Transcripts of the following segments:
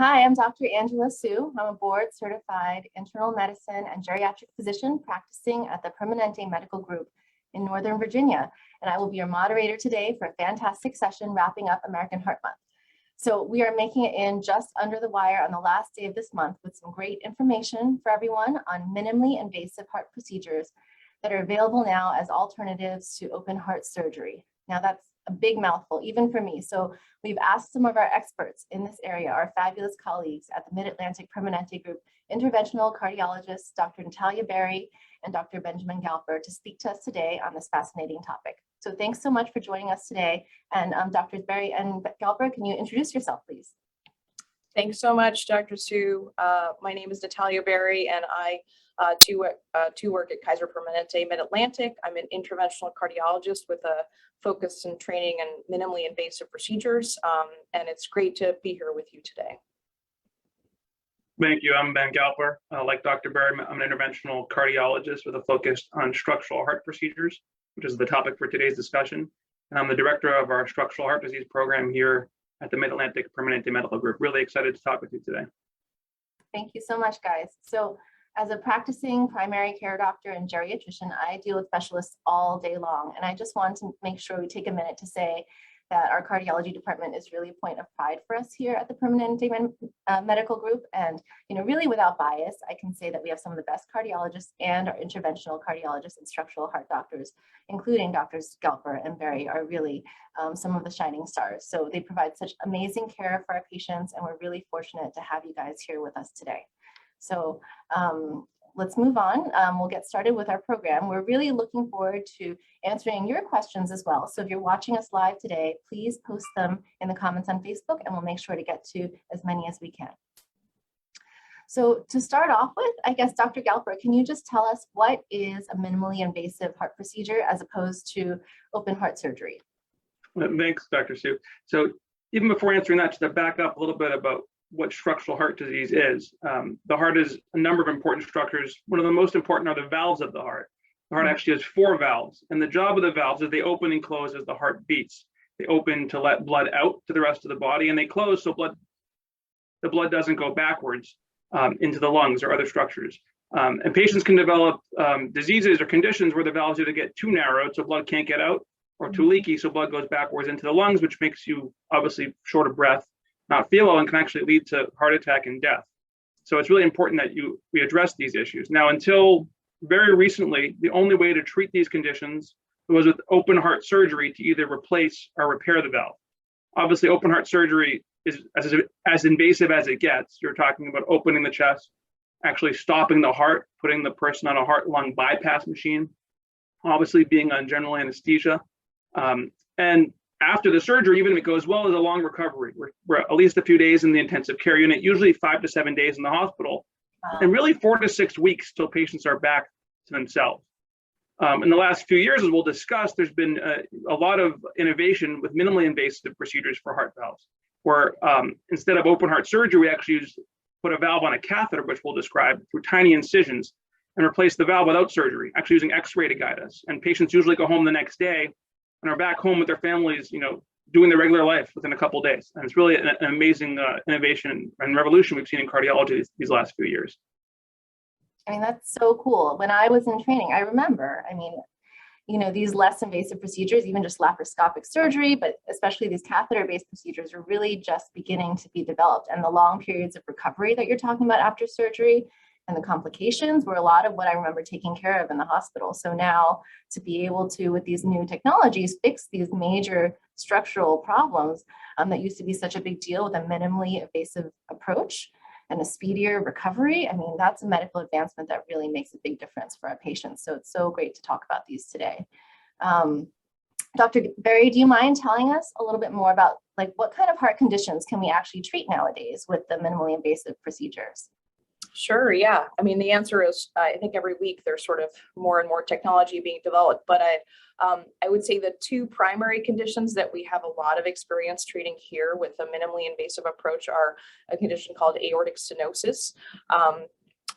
Hi, I'm Dr. Angela Sue. I'm a board-certified internal medicine and geriatric physician practicing at the Permanente Medical Group in Northern Virginia, and I will be your moderator today for a fantastic session wrapping up American Heart Month. So we are making it in just under the wire on the last day of this month with some great information for everyone on minimally invasive heart procedures that are available now as alternatives to open heart surgery. Now that's a big mouthful, even for me. So we've asked some of our experts in this area, our fabulous colleagues at the Mid-Atlantic Permanente Group, interventional cardiologists, Dr. Natalia Berry and Dr. Benjamin Galper, to speak to us today on this fascinating topic. So thanks so much for joining us today. And Drs. Berry and Galper, can you introduce yourself, please? Thanks so much, Dr. Sue. My name is Natalia Berry, and I work at Kaiser Permanente Mid-Atlantic. I'm an interventional cardiologist with a focus in training and minimally invasive procedures, and it's great to be here with you today. Thank you. I'm Ben Galper. Like Dr. Berry, I'm an interventional cardiologist with a focus on structural heart procedures, which is the topic for today's discussion. And I'm the director of our structural heart disease program here at the Mid-Atlantic Permanente Medical Group. Really excited to talk with you today. Thank you so much, guys. So as a practicing primary care doctor and geriatrician, I deal with specialists all day long. And I just want to make sure we take a minute to say that our cardiology department is really a point of pride for us here at the Permanente Medical Group. And, really without bias, I can say that we have some of the best cardiologists and our interventional cardiologists and structural heart doctors, including Drs. Galper and Berry, are really some of the shining stars. So they provide such amazing care for our patients, and we're really fortunate to have you guys here with us today. So let's move on. We'll get started with our program. We're really looking forward to answering your questions as well. So if you're watching us live today, please post them in the comments on Facebook, and we'll make sure to get to as many as we can. So to start off with, I guess, Dr. Galper, can you just tell us what is a minimally invasive heart procedure as opposed to open heart surgery? Thanks, Dr. Sue. So even before answering that, just to back up a little bit about what structural heart disease is. The heart is a number of important structures. One of the most important are the valves of the heart. The heart actually has 4 valves, and the job of the valves is they open and close as the heart beats. They open to let blood out to the rest of the body, and they close so the blood doesn't go backwards into the lungs or other structures. And patients can develop diseases or conditions where the valves either get too narrowed so blood can't get out, or too leaky so blood goes backwards into the lungs, which makes you obviously short of breath, not feel well, and can actually lead to heart attack and death. So it's really important that we address these issues. Now, until very recently, the only way to treat these conditions was with open heart surgery to either replace or repair the valve. Obviously, open heart surgery is as invasive as it gets. You're talking about opening the chest, actually stopping the heart, putting the person on a heart-lung bypass machine, obviously being on general anesthesia. And after the surgery, even if it goes well, is a long recovery. We're at least a few days in the intensive care unit, usually 5 to 7 days in the hospital, and really 4 to 6 weeks till patients are back to themselves. In the last few years, as we'll discuss, there's been a lot of innovation with minimally invasive procedures for heart valves, where instead of open heart surgery, we actually put a valve on a catheter, which we'll describe, through tiny incisions, and replace the valve without surgery, actually using X-ray to guide us. And patients usually go home the next day and are back home with their families, doing their regular life within a couple of days. And it's really an amazing innovation and revolution we've seen in cardiology these last few years. I mean, that's so cool. When I was in training, I remember, these less invasive procedures, even just laparoscopic surgery, but especially these catheter-based procedures are really just beginning to be developed. And the long periods of recovery that you're talking about after surgery and the complications were a lot of what I remember taking care of in the hospital. So now to be able to, with these new technologies, fix these major structural problems that used to be such a big deal with a minimally invasive approach and a speedier recovery, that's a medical advancement that really makes a big difference for our patients. So it's so great to talk about these today. Dr. Berry, do you mind telling us a little bit more about what kind of heart conditions can we actually treat nowadays with the minimally invasive procedures? Sure, yeah. The answer is, I think every week there's sort of more and more technology being developed, but I would say the 2 primary conditions that we have a lot of experience treating here with a minimally invasive approach are a condition called aortic stenosis.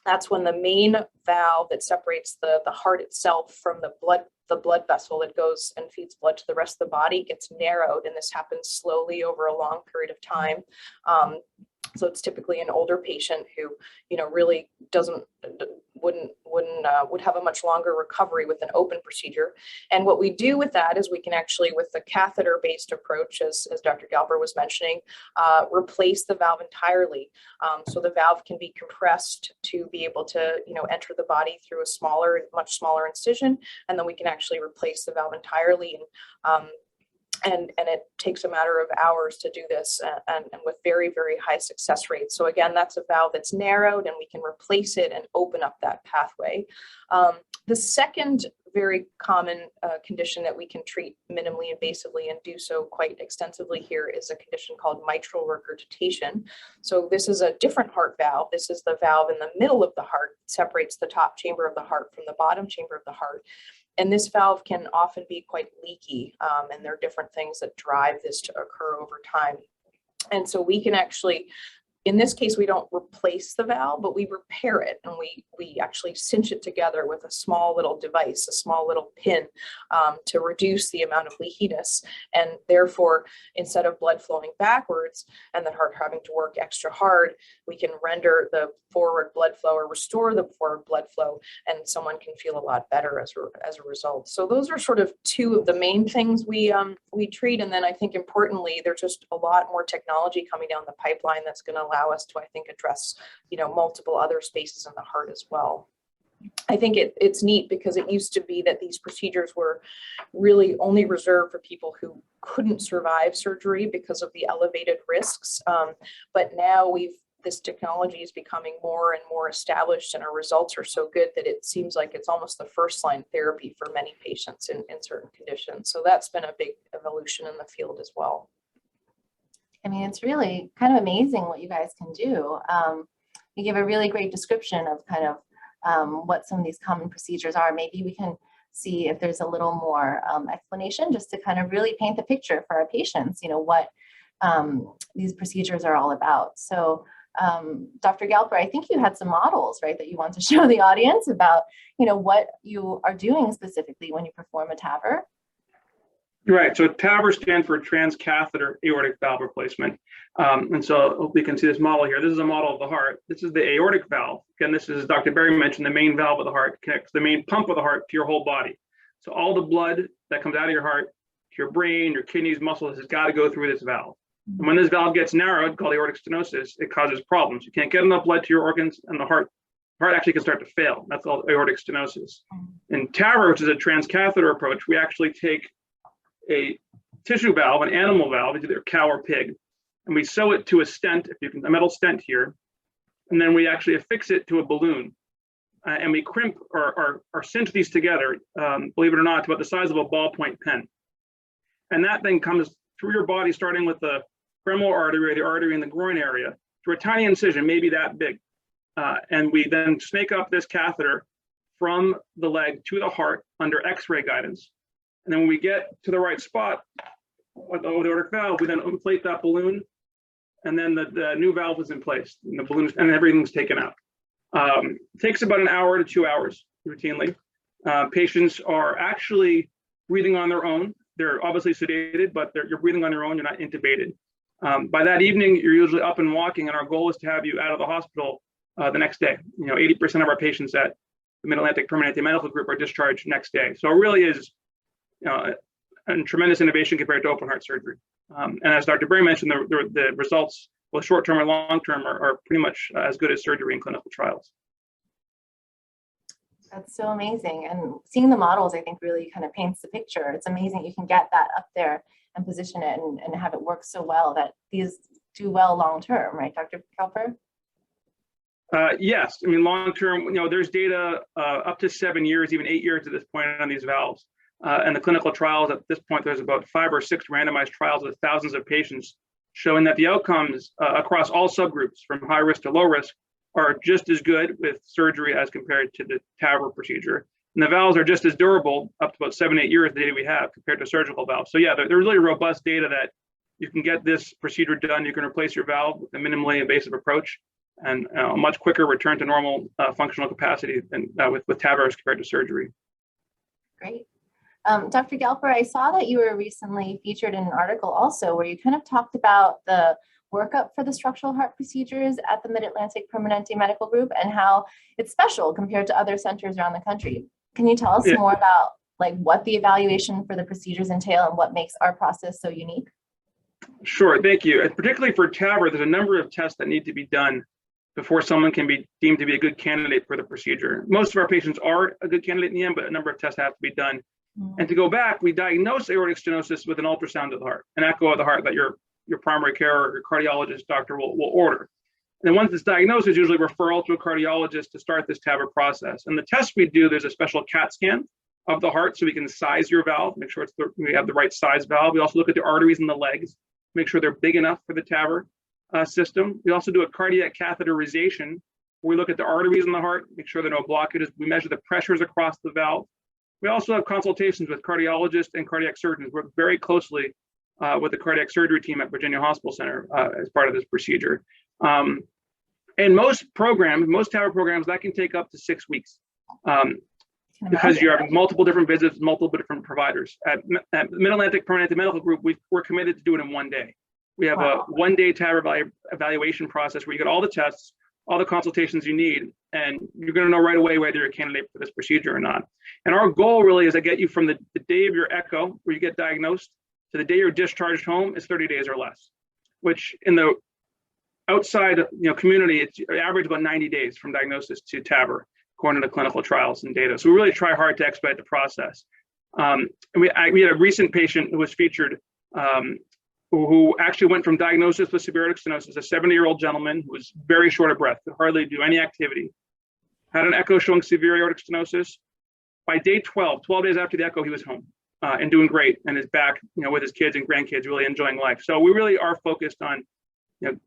That's when the main valve that separates the heart itself from the blood vessel that goes and feeds blood to the rest of the body gets narrowed, and this happens slowly over a long period of time. So it's typically an older patient who, really would have a much longer recovery with an open procedure. And what we do with that is we can actually, with the catheter-based approach, as Dr. Galper was mentioning, replace the valve entirely. So the valve can be compressed to be able to, enter the body through a much smaller incision, and then we can actually replace the valve entirely. And it takes a matter of hours to do this, and with very, very high success rates. So again, that's a valve that's narrowed, and we can replace it and open up that pathway. The second very common condition that we can treat minimally invasively and do so quite extensively here is a condition called mitral regurgitation. So this is a different heart valve. This is the valve in the middle of the heart, separates the top chamber of the heart from the bottom chamber of the heart. And this valve can often be quite leaky, and there are different things that drive this to occur over time. And so we can actually, in this case, we don't replace the valve, but we repair it, and we actually cinch it together with a small little device, a small little pin, to reduce the amount of leakiness. And therefore, instead of blood flowing backwards and the heart having to work extra hard, we can render the forward blood flow or restore the forward blood flow, and someone can feel a lot better as a result. So those are sort of two of the main things we treat. And then I think importantly, there's just a lot more technology coming down the pipeline that's going to allow us to, I think, address, multiple other spaces in the heart as well. I think it's neat because it used to be that these procedures were really only reserved for people who couldn't survive surgery because of the elevated risks. But now this technology is becoming more and more established, and our results are so good that it seems like it's almost the first line therapy for many patients in certain conditions. So that's been a big evolution in the field as well. I mean, it's really kind of amazing what you guys can do. You give a really great description of kind of what some of these common procedures are. Maybe we can see if there's a little more explanation, just to kind of really paint the picture for our patients, what these procedures are all about. So Dr. Galper, I think you had some models, right, that you want to show the audience about, what you are doing specifically when you perform a TAVR. Right. So TAVR stands for transcatheter aortic valve replacement. And so we can see this model here. This is a model of the heart. This is the aortic valve. Again, this is, Dr. Berry mentioned, the main valve of the heart, connects the main pump of the heart to your whole body. So all the blood that comes out of your heart to your brain, your kidneys, muscles, has got to go through this valve. And when this valve gets narrowed, called aortic stenosis, it causes problems. You can't get enough blood to your organs, and the heart actually can start to fail. That's called aortic stenosis. In TAVR, which is a transcatheter approach, we actually take a tissue valve, an animal valve, either cow or pig, and we sew it to a stent, a metal stent here, and then we actually affix it to a balloon, and we crimp or cinch these together, believe it or not, to about the size of a ballpoint pen. And that then comes through your body, starting with the femoral artery, or the artery in the groin area, through a tiny incision, maybe that big. And we then snake up this catheter from the leg to the heart under X-ray guidance. And then when we get to the right spot with the aortic valve, we then inflate that balloon, and then the new valve is in place, and the balloon, and everything's taken out. It takes about an hour to 2 hours routinely. Patients are actually breathing on their own. They're obviously sedated, but you're breathing on your own. You're not intubated. By that evening, you're usually up and walking, and our goal is to have you out of the hospital the next day. 80% of our patients at the Mid-Atlantic Permanente Medical Group are discharged next day. So it really is a tremendous innovation compared to open heart surgery. And as Dr. Berry mentioned, the results, both short-term and long-term, are pretty much as good as surgery in clinical trials. That's so amazing. And seeing the models, I think, really kind of paints the picture. It's amazing you can get that up there and position it and have it work so well that these do well long-term, right, Dr. Galper? Yes, I mean, long-term, there's data up to 7 years, even 8 years at this point on these valves. And the clinical trials at this point, there's about 5 or 6 randomized trials with thousands of patients showing that the outcomes across all subgroups from high risk to low risk are just as good with surgery as compared to the TAVR procedure. And the valves are just as durable up to about 7-8 years, the data we have, compared to surgical valves. So yeah, they're really robust data that you can get this procedure done. You can replace your valve with a minimally invasive approach, and a much quicker return to normal functional capacity than with TAVR as compared to surgery. Great. Dr. Galper, I saw that you were recently featured in an article also where you kind of talked about workup for the structural heart procedures at the Mid-Atlantic Permanente Medical Group and how it's special compared to other centers around the country. Can you tell us Yeah. more about like what the evaluation for the procedures entail and what makes our process so unique? Sure, thank you. And particularly for TAVR, there's a number of tests that need to be done before someone can be deemed to be a good candidate for the procedure. Most of our patients are a good candidate in the end, but a number of tests have to be done. And to go back, we diagnose aortic stenosis with an ultrasound of the heart, an echo of the heart that your primary care or your cardiologist doctor will order. And then once it's diagnosed, it's usually referral to a cardiologist to start this TAVR process. And the tests we do, there's a special CAT scan of the heart so we can size your valve, make sure we have the right size valve. We also look at the arteries in the legs, make sure they're big enough for the TAVR system. We also do a cardiac catheterization, where we look at the arteries in the heart, make sure there are no blockages. We measure the pressures across the valve. We also have consultations with cardiologists and cardiac surgeons. We work very closely with the cardiac surgery team at Virginia Hospital Center as part of this procedure. And most TAVR programs, that can take up to 6 weeks because you have multiple different visits, multiple different providers. At Mid-Atlantic Permanente Medical Group, we're committed to do it in 1 day. We have a 1-day TAVR evaluation process where you get all the tests, all the consultations you need, and you're going to know right away whether you're a candidate for this procedure or not. And our goal really is to get you from the day of your echo, where you get diagnosed, to the day you're discharged home is 30 days or less, which in the outside community, it's average about 90 days from diagnosis to TAVR, according to clinical trials and data. So we really try hard to expedite the process. And we had a recent patient who was featured who actually went from diagnosis with severe aortic stenosis, a 70-year-old gentleman who was very short of breath, could hardly do any activity, had an echo showing severe aortic stenosis. By day 12 days after the echo, he was home and doing great and is back, with his kids and grandkids, really enjoying life. So we really are focused on,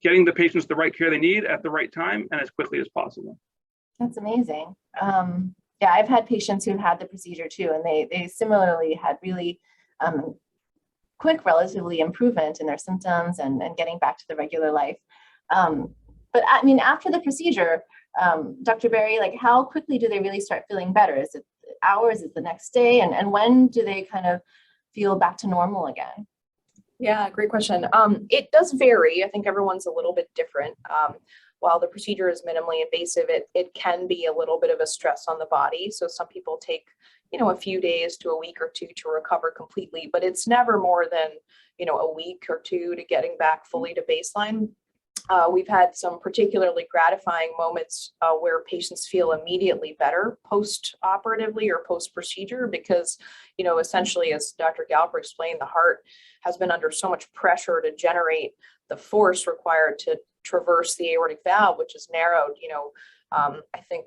getting the patients the right care they need at the right time and as quickly as possible. That's amazing. Yeah, I've had patients who've had the procedure too, and they similarly had really quick, relatively improvement in their symptoms and getting back to the regular life. But I mean, after the procedure, Dr. Berry, like how quickly do they really start feeling better? Is it hours? Is it the next day? And when do they kind of feel back to normal again? Yeah, great question. It does vary. I think everyone's a little bit different. While the procedure is minimally invasive, it can be a little bit of a stress on the body. So some people take, a few days to a week or two to recover completely, but it's never more than, a week or two to getting back fully to baseline. We've had some particularly gratifying moments where patients feel immediately better post-operatively or post-procedure because, essentially, as Dr. Galper explained, the heart has been under so much pressure to generate the force required to traverse the aortic valve, which is narrowed. I think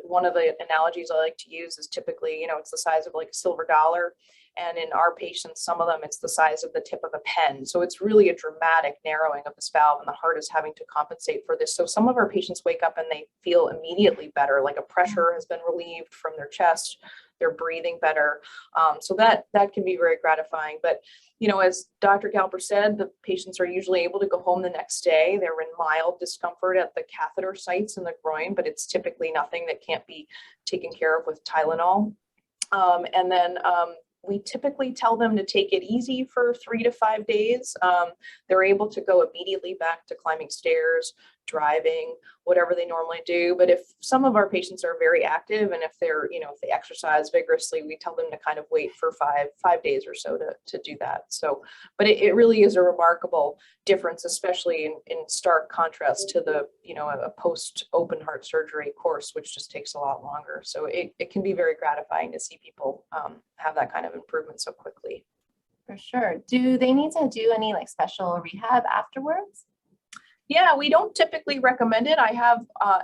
one of the analogies I like to use is typically, it's the size of like a silver dollar. And in our patients, some of them, it's the size of the tip of a pen. So it's really a dramatic narrowing of this valve, and the heart is having to compensate for this. So some of our patients wake up and they feel immediately better, like a pressure has been relieved from their chest, they're breathing better. So that can be very gratifying. But, as Dr. Galper said, the patients are usually able to go home the next day. They're in mild discomfort at the catheter sites in the groin, but it's typically nothing that can't be taken care of with Tylenol. And then we typically tell them to take it easy for 3 to 5 days. They're able to go immediately back to climbing stairs, driving, whatever they normally do. But if some of our patients are very active and if they're, if they exercise vigorously, we tell them to kind of wait for five days or so to do that. So, but it really is a remarkable difference, especially in stark contrast to the, a post open heart surgery course, which just takes a lot longer. So it can be very gratifying to see people have that kind of improvement so quickly. For sure. Do they need to do any like special rehab afterwards? Yeah, we don't typically recommend it.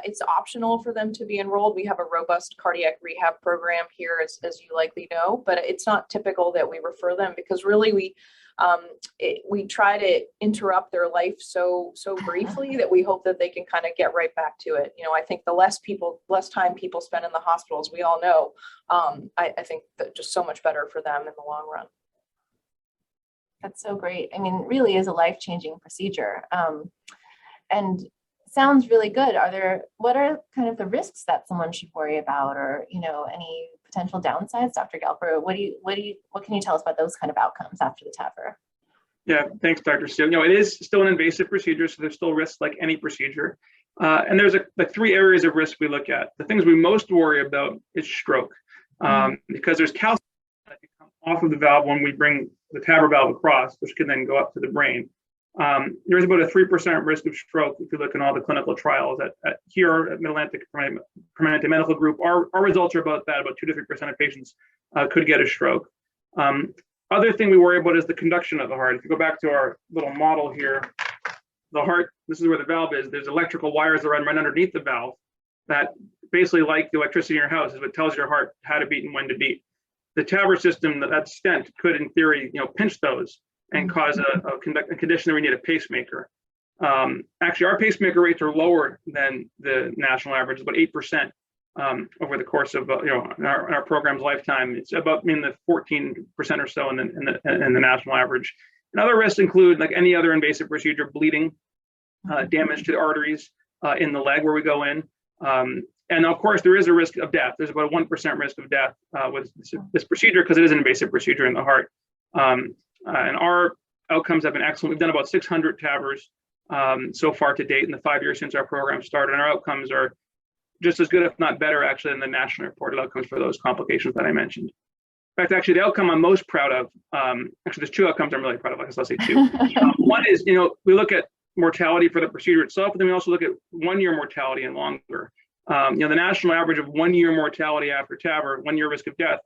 It's optional for them to be enrolled. We have a robust cardiac rehab program here, as you likely know, but it's not typical that we refer them because really we try to interrupt their life so briefly that we hope that they can kind of get right back to it. I think the less time people spend in the hospitals, we all know, I think that just so much better for them in the long run. That's so great. I mean, it really is a life-changing procedure. And sounds really good. What are kind of the risks that someone should worry about, or any potential downsides, Dr. Galper? What can you tell us about those kind of outcomes after the TAVR? Yeah, thanks, Dr. Sue. It is still an invasive procedure, so there's still risks like any procedure. And there's like 3 areas of risk we look at. The things we most worry about is stroke, because there's calcium that can come off of the valve when we bring the TAVR valve across, which can then go up to the brain. There's about a 3% risk of stroke if you look in all the clinical trials. Here at Mid-Atlantic Permanente Medical Group, our results are about that. About 2 to 3% of patients could get a stroke. Other thing we worry about is the conduction of the heart. If you go back to our little model here, the heart, this is where the valve is. There's electrical wires that run right underneath the valve that basically, like the electricity in your house, is what tells your heart how to beat and when to beat. The TAVR system, that stent could, in theory, pinch those and cause a condition that we need a pacemaker. Actually, our pacemaker rates are lower than the national average, about 8%. Over the course of in our program's lifetime, it's about in the 14% or so in the national average. And other risks include, like any other invasive procedure, bleeding, damage to the arteries in the leg where we go in, and of course there is a risk of death. There's about a 1% risk of death with this procedure because it is an invasive procedure in the heart. And our outcomes have been excellent. We've done about 600 TAVRs so far to date in the 5 years since our program started, and our outcomes are just as good, if not better, actually, than the national reported outcomes for those complications that I mentioned. In fact, actually, the outcome I'm most proud of, actually, there's 2 outcomes I'm really proud of. I guess I'll say 2. One is, we look at mortality for the procedure itself, but then we also look at 1-year mortality and longer. The national average of 1-year mortality after TAVR, 1-year risk of death,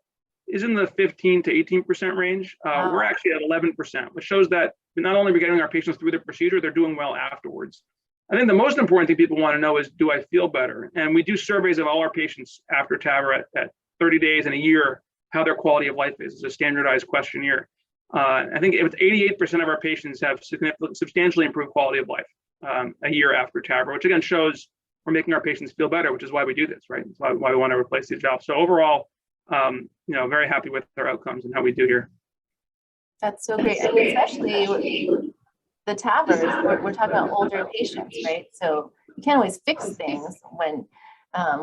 is in the 15 to 18% range. We're actually at 11%, which shows that not only are we getting our patients through the procedure, they're doing well afterwards. I think the most important thing people want to know is, do I feel better? And we do surveys of all our patients after TAVR at 30 days and a year, how their quality of life is. It's a standardized questionnaire. I think 88% of our patients have substantially improved quality of life a year after TAVR, which again shows we're making our patients feel better, which is why we do this, right? It's why we want to replace these valves. So overall, very happy with our outcomes and how we do here. That's so great. I mean, especially the TAVRs, we're talking about older patients, right? So you can't always fix things when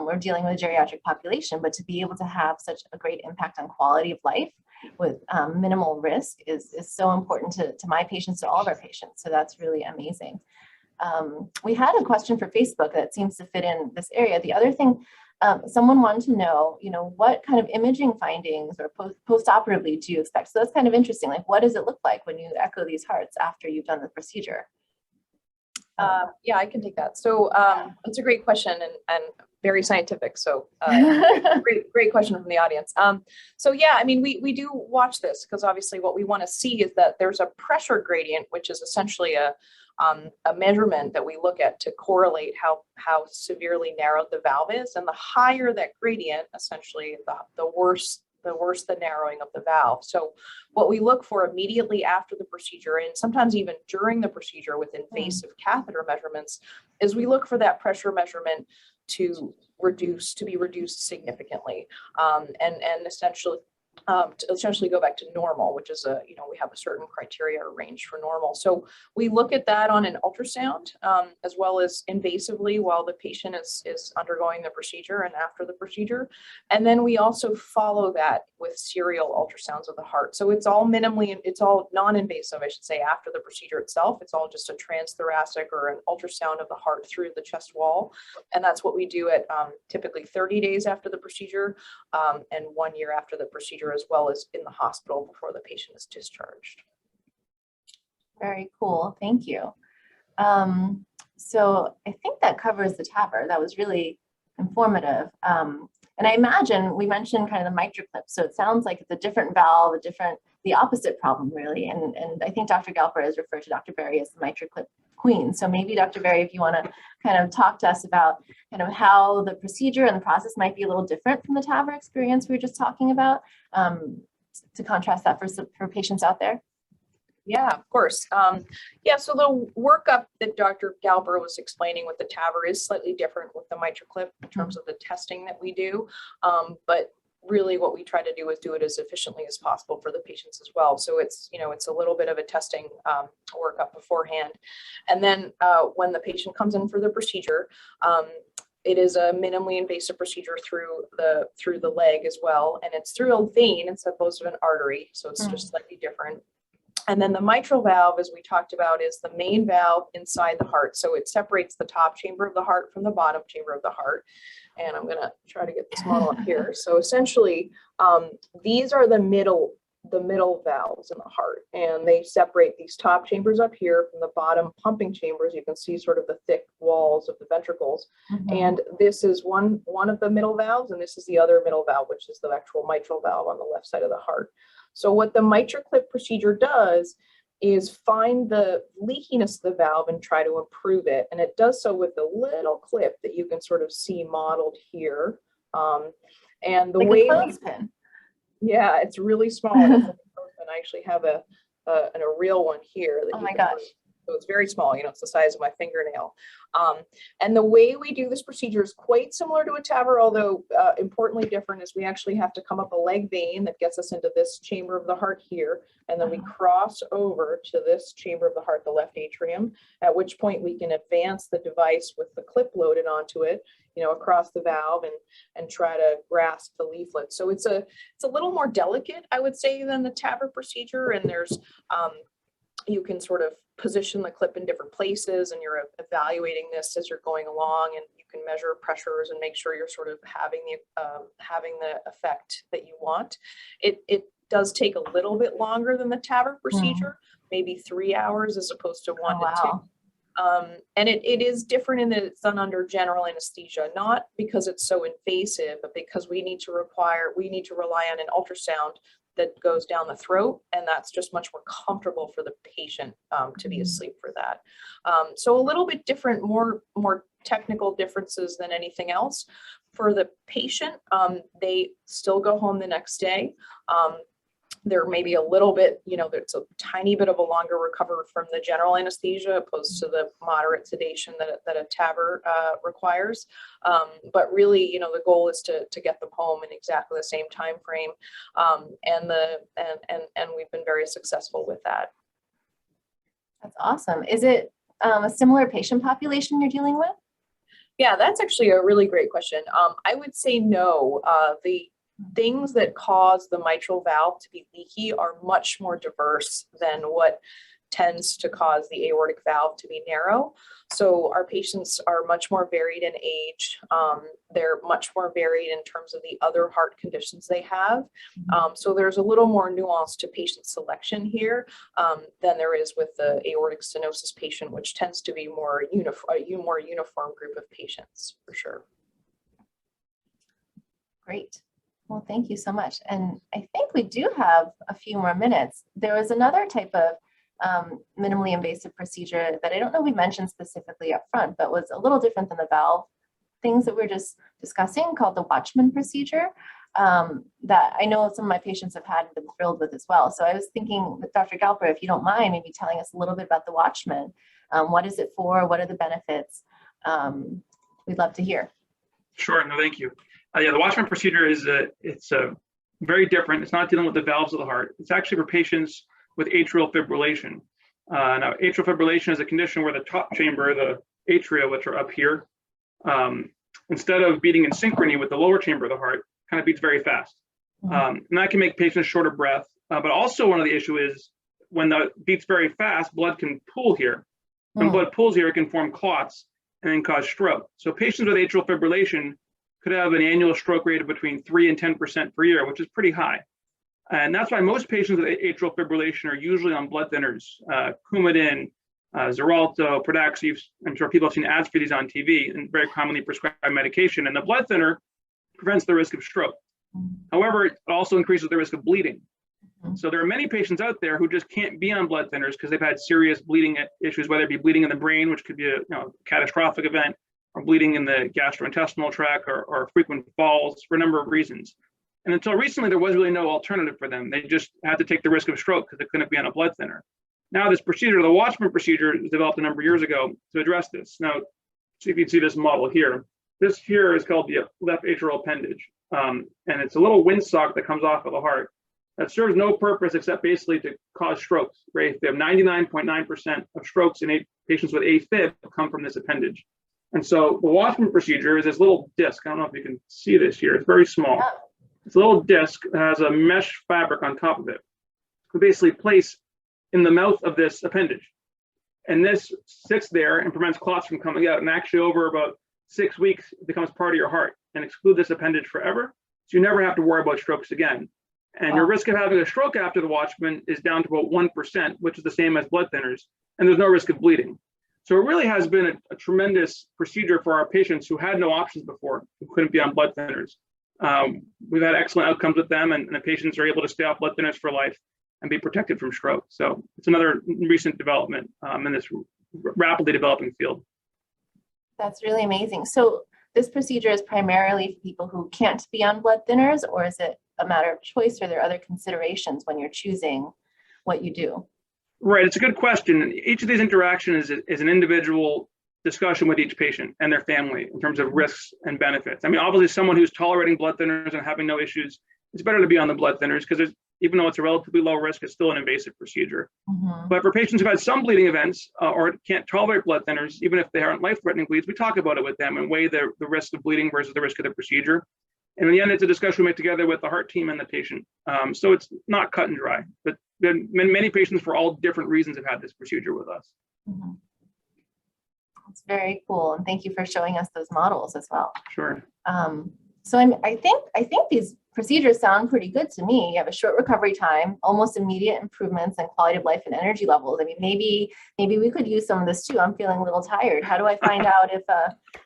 we're dealing with a geriatric population, but to be able to have such a great impact on quality of life with minimal risk is so important to my patients, to all of our patients. So that's really amazing. We had a question for Facebook that seems to fit in this area. The other thing, someone wanted to know, what kind of imaging findings or post-operatively do you expect? So that's kind of interesting. Like, what does it look like when you echo these hearts after you've done the procedure? Yeah, I can take that. So it's a great question and very scientific. So great question from the audience. So yeah, I mean, we do watch this because obviously what we want to see is that there's a pressure gradient, which is essentially a measurement that we look at to correlate how severely narrowed the valve is. And the higher that gradient, essentially the worse the narrowing of the valve. So what we look for immediately after the procedure, and sometimes even during the procedure with invasive catheter measurements, is we look for that pressure measurement to be reduced significantly, and essentially go back to normal, which is we have a certain criteria or range for normal. So we look at that on an ultrasound, as well as invasively while the patient is undergoing the procedure and after the procedure. And then we also follow that with serial ultrasounds of the heart. So it's all non-invasive, I should say, after the procedure itself. It's all just a transthoracic or an ultrasound of the heart through the chest wall. And that's what we do at typically 30 days after the procedure, and 1 year after the procedure, as well as in the hospital before the patient is discharged. Very cool. Thank you. So I think that covers the TAVR. That was really informative. And I imagine we mentioned kind of the MitraClip. So it sounds like it's a different valve, the opposite problem really. And I think Dr. Galper has referred to Dr. Berry as the MitraClip queen. So maybe Dr. Berry, if you want to kind of talk to us about kind of how the procedure and the process might be a little different from the TAVR experience we were just talking about, to contrast that for patients out there. Yeah, of course. Yeah, so the workup that Dr. Galper was explaining with the TAVR is slightly different with the MitraClip in terms of the testing that we do. But really what we try to do is do it as efficiently as possible for the patients as well. So it's a little bit of a testing workup beforehand. And then when the patient comes in for the procedure, it is a minimally invasive procedure through the leg as well. And it's through a vein instead of an artery. So it's just slightly different. And then the mitral valve, as we talked about, is the main valve inside the heart. So it separates the top chamber of the heart from the bottom chamber of the heart. And I'm going to try to get this model up here. So essentially, these are the middle valves in the heart, and they separate these top chambers up here from the bottom pumping chambers. You can see sort of the thick walls of the ventricles. And this is one of the middle valves, and this is the other middle valve, which is the actual mitral valve on the left side of the heart. So what the MitraClip procedure does is find the leakiness of the valve and try to improve it. And it does so with a little clip that you can sort of see modeled here. And the like way a clothespin. yeah, it's really small. And I actually have a real one here. That Oh my gosh. So it's very small, you know, it's the size of my fingernail. And the way we do this procedure is quite similar to a TAVR, although importantly different, is we actually have to come up a leg vein that gets us into this chamber of the heart here. And then we cross over to this chamber of the heart, the left atrium, at which point we can advance the device with the clip loaded onto it, you know, across the valve and try to grasp the leaflet. So it's a little more delicate, I would say, than the TAVR procedure. And there's, you can sort of position the clip in different places, and you're evaluating this as you're going along, and you can measure pressures and make sure you're sort of having the effect that you want. It does take a little bit longer than the TAVR procedure, maybe 3 hours as opposed to 1 to 2. And it is different in that it's done under general anesthesia, not because it's so invasive, but because we need to rely on an ultrasound that goes down the throat, and that's just much more comfortable for the patient to be asleep for that. So a little bit different, more technical differences than anything else. For the patient, they still go home the next day. There may be a little bit, you know, there's a tiny bit of a longer recovery from the general anesthesia opposed to the moderate sedation that a TAVR requires. But really, you know, the goal is to get them home in exactly the same time frame. And we've been very successful with that. That's awesome. Is it a similar patient population you're dealing with? Yeah, that's actually a really great question. I would say no. The things that cause the mitral valve to be leaky are much more diverse than what tends to cause the aortic valve to be narrow. So our patients are much more varied in age. They're much more varied in terms of the other heart conditions they have. So there's a little more nuance to patient selection here than there is with the aortic stenosis patient, which tends to be a more uniform group of patients, for sure. Great. Well, thank you so much. And I think we do have a few more minutes. There was another type of minimally invasive procedure that I don't know we mentioned specifically up front, but was a little different than the valve things that we're just discussing, called the Watchman Procedure, that I know some of my patients have had and been thrilled with as well. So I was thinking with Dr. Galper, if you don't mind, maybe telling us a little bit about the Watchman. What is it for? What are the benefits? We'd love to hear. Sure, no, thank you. Yeah, the Watchman procedure is very different. It's not dealing with the valves of the heart. It's actually for patients with atrial fibrillation. Now, atrial fibrillation is a condition where the top chamber, the atria, which are up here, instead of beating in synchrony with the lower chamber of the heart, kind of beats very fast. And that can make patients short of breath. But also one of the issue is when the beats very fast, blood can pool here. When blood pools here, it can form clots and then cause stroke. So patients with atrial fibrillation could have an annual stroke rate of between 3 and 10% per year, which is pretty high. And that's why most patients with atrial fibrillation are usually on blood thinners, Coumadin, Xarelto, Pradaxa. I'm sure people have seen ads for these on TV, and very commonly prescribed medication. And the blood thinner prevents the risk of stroke. However, it also increases the risk of bleeding. So there are many patients out there who just can't be on blood thinners because they've had serious bleeding issues, whether it be bleeding in the brain, which could be a catastrophic event, or bleeding in the gastrointestinal tract, or frequent falls for a number of reasons. And until recently, there was really no alternative for them. They just had to take the risk of stroke because they couldn't be on a blood thinner. Now this procedure, the Watchman procedure, was developed a number of years ago to address this. Now, see if you can see this model here. This here is called the left atrial appendage. And it's a little windsock that comes off of the heart that serves no purpose except basically to cause strokes. Right? They have 99.9% of strokes in patients with AFib come from this appendage. And so the Watchman procedure is this little disc. I don't know if you can see this here. It's very small. It's a little disc that has a mesh fabric on top of it. We basically place in the mouth of this appendage. And this sits there and prevents clots from coming out. And actually over about 6 weeks, it becomes part of your heart and exclude this appendage forever. So you never have to worry about strokes again. And your risk of having a stroke after the Watchman is down to about 1%, which is the same as blood thinners. And there's no risk of bleeding. So it really has been a tremendous procedure for our patients who had no options before, who couldn't be on blood thinners. We've had excellent outcomes with them, and the patients are able to stay off blood thinners for life and be protected from stroke. So it's another recent development in this rapidly developing field. That's really amazing. So this procedure is primarily for people who can't be on blood thinners, or is it a matter of choice, or are there other considerations when you're choosing what you do? Right, it's a good question. Each of these interactions is an individual discussion with each patient and their family in terms of risks and benefits. I mean, obviously someone who's tolerating blood thinners and having no issues, it's better to be on the blood thinners because even though it's a relatively low risk, it's still an invasive procedure. But for patients who've had some bleeding events or can't tolerate blood thinners, even if they aren't life-threatening bleeds, we talk about it with them and weigh the risk of bleeding versus the risk of the procedure. And in the end, it's a discussion we make together with the heart team and the patient. So it's not cut and dry, but many patients for all different reasons have had this procedure with us. It's very cool. And thank you for showing us those models as well. Sure. So I think these procedures sound pretty good to me. You have a short recovery time, almost immediate improvements in quality of life and energy levels. I mean, maybe we could use some of this too. I'm feeling a little tired. How do I find out if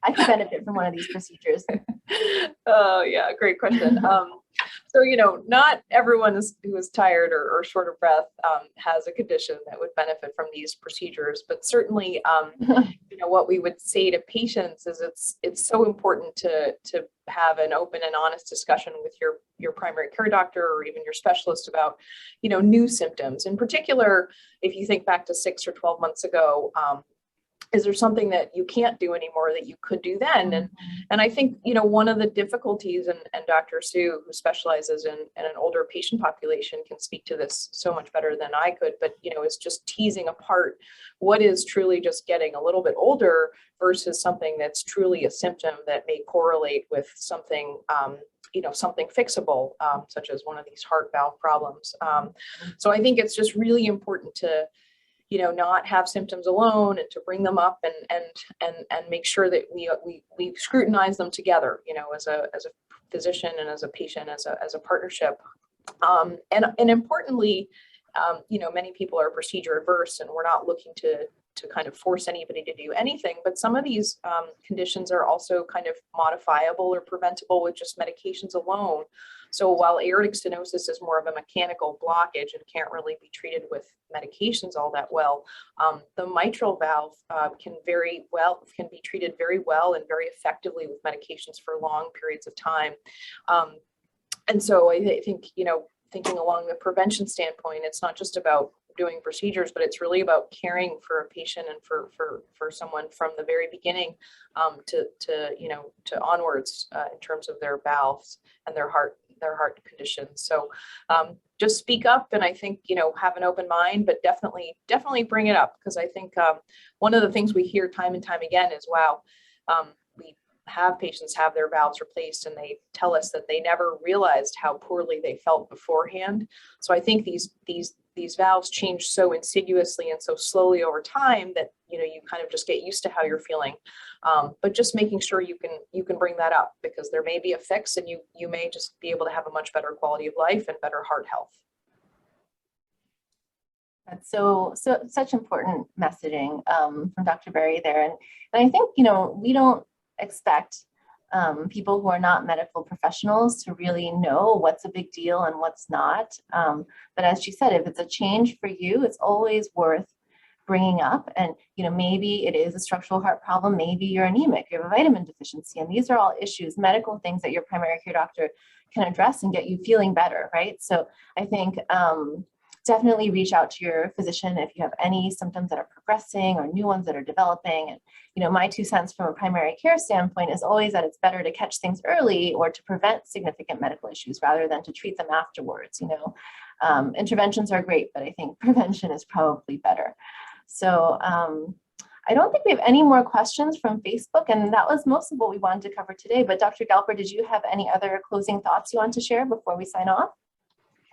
I can benefit from one of these procedures? Oh yeah, great question. So, not everyone who is tired or short of breath has a condition that would benefit from these procedures, but certainly, what we would say to patients is it's so important to have an open and honest discussion with your primary care doctor or even your specialist about, new symptoms. In particular, if you think back to 6 or 12 months ago, is there something that you can't do anymore that you could do then? And I think, one of the difficulties, and Dr. Sue, who specializes in an older patient population, can speak to this so much better than I could, but, is just teasing apart what is truly just getting a little bit older versus something that's truly a symptom that may correlate with something, something fixable, such as one of these heart valve problems. So I think it's just really important to, not have symptoms alone and to bring them up and make sure that we scrutinize them together, as a physician and as a patient, as a partnership. And importantly, many people are procedure adverse and we're not looking to kind of force anybody to do anything, but some of these conditions are also kind of modifiable or preventable with just medications alone. So while aortic stenosis is more of a mechanical blockage and can't really be treated with medications all that well, the mitral valve can be treated very well and very effectively with medications for long periods of time. And so I think, thinking along the prevention standpoint, it's not just about doing procedures, but it's really about caring for a patient and for someone from the very beginning to onwards in terms of their valves and their heart conditions. So just speak up, and I think, have an open mind, but definitely bring it up, because I think one of the things we hear time and time again is, wow, we have patients have their valves replaced and they tell us that they never realized how poorly they felt beforehand. So I think these valves change so insidiously and so slowly over time that you kind of just get used to how you're feeling. But just making sure you can bring that up, because there may be a fix and you may just be able to have a much better quality of life and better heart health. That's so such important messaging from Dr. Berry there. And I think, we don't expect people who are not medical professionals to really know what's a big deal and what's not. But as she said, if it's a change for you, it's always worth bringing up. And, maybe it is a structural heart problem. Maybe you're anemic, you have a vitamin deficiency. And these are all issues, medical things that your primary care doctor can address and get you feeling better, right? So I think definitely reach out to your physician if you have any symptoms that are progressing or new ones that are developing. And, my 2 cents from a primary care standpoint is always that it's better to catch things early or to prevent significant medical issues rather than to treat them afterwards. Interventions are great, but I think prevention is probably better. So I don't think we have any more questions from Facebook, and that was most of what we wanted to cover today. But Dr. Galper, did you have any other closing thoughts you want to share before we sign off?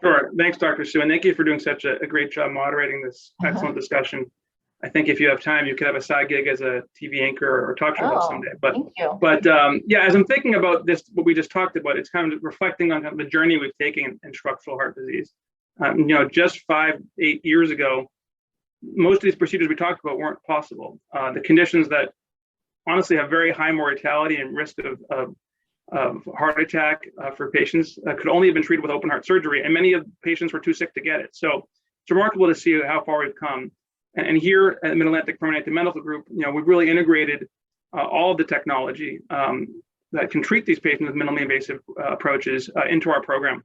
Sure. Thanks, Dr. Sue, and thank you for doing such a great job moderating this excellent discussion. I think if you have time, you could have a side gig as a TV anchor or talk show host someday. Thank you. Yeah, as I'm thinking about this, what we just talked about, it's kind of reflecting on kind of the journey we've taken in structural heart disease. Just 5-8 years ago, most of these procedures we talked about weren't possible. The conditions that honestly have very high mortality and risk of heart attack for patients could only have been treated with open heart surgery, and many of the patients were too sick to get it. So it's remarkable to see how far we've come. And here at the Mid-Atlantic Permanente Medical Group, we've really integrated all of the technology that can treat these patients with minimally invasive approaches into our program.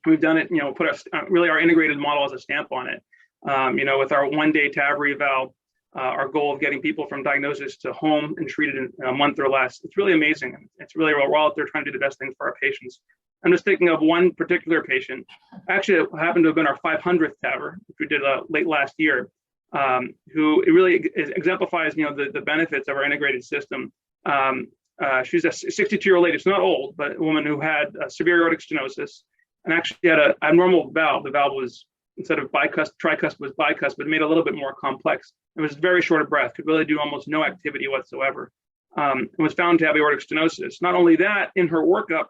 We've done it, put really our integrated model as a stamp on it. With our one-day TAV valve, our goal of getting people from diagnosis to home and treated in a month or less. It's really amazing. It's really, we're all out there trying to do the best things for our patients. I'm just thinking of one particular patient. Actually, it happened to have been our 500th TAVR, which we did late last year, who it really exemplifies, the benefits of our integrated system. She's a 62-year-old lady. She's not old, but a woman who had severe aortic stenosis and actually had an abnormal valve. The valve was, instead of tricuspid, was bicuspid, made a little bit more complex. It was very short of breath, could really do almost no activity whatsoever. And was found to have aortic stenosis. Not only that, in her workup,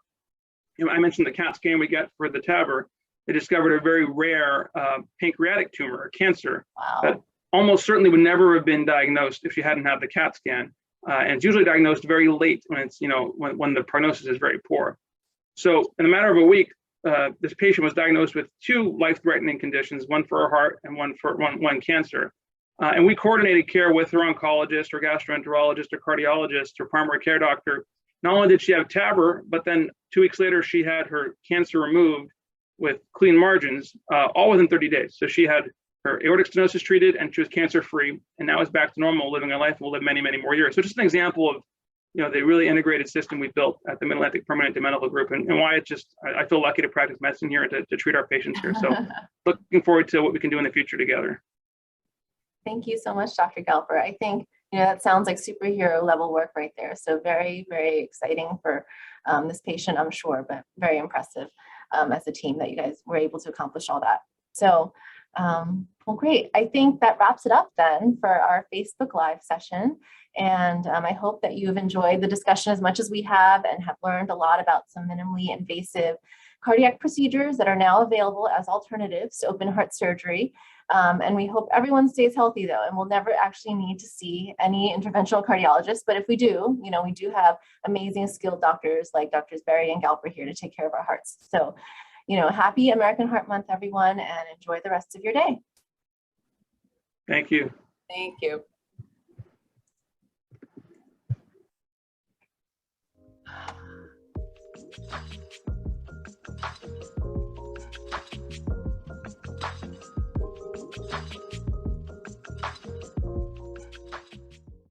I mentioned the CAT scan we get for the TAVR. They discovered a very rare pancreatic tumor, or cancer, that almost certainly would never have been diagnosed if she hadn't had the CAT scan. And it's usually diagnosed very late when it's, when the prognosis is very poor. So in a matter of a week, this patient was diagnosed with 2 life-threatening conditions, one for her heart and one for one cancer. And we coordinated care with her oncologist, her gastroenterologist, her cardiologist, her primary care doctor. Not only did she have TAVR, but then 2 weeks later, she had her cancer removed with clean margins, all within 30 days. So she had her aortic stenosis treated and she was cancer-free, and now is back to normal, living a life and will live many, many more years. So just an example of the really integrated system we built at the Mid-Atlantic Permanente Medical Group, and why it's just, I feel lucky to practice medicine here and to treat our patients here. So looking forward to what we can do in the future together. Thank you so much, Dr. Galper. I think, that sounds like superhero level work right there. So very, very exciting for this patient, I'm sure, but very impressive as a team that you guys were able to accomplish all that. So, well, great. I think that wraps it up then for our Facebook Live session. And I hope that you've enjoyed the discussion as much as we have and have learned a lot about some minimally invasive cardiac procedures that are now available as alternatives to open heart surgery. And we hope everyone stays healthy though, and we'll never actually need to see any interventional cardiologists. But if we do, we do have amazing skilled doctors like Drs. Berry and Galper here to take care of our hearts. So, happy American Heart Month, everyone, and enjoy the rest of your day. Thank you. Thank you.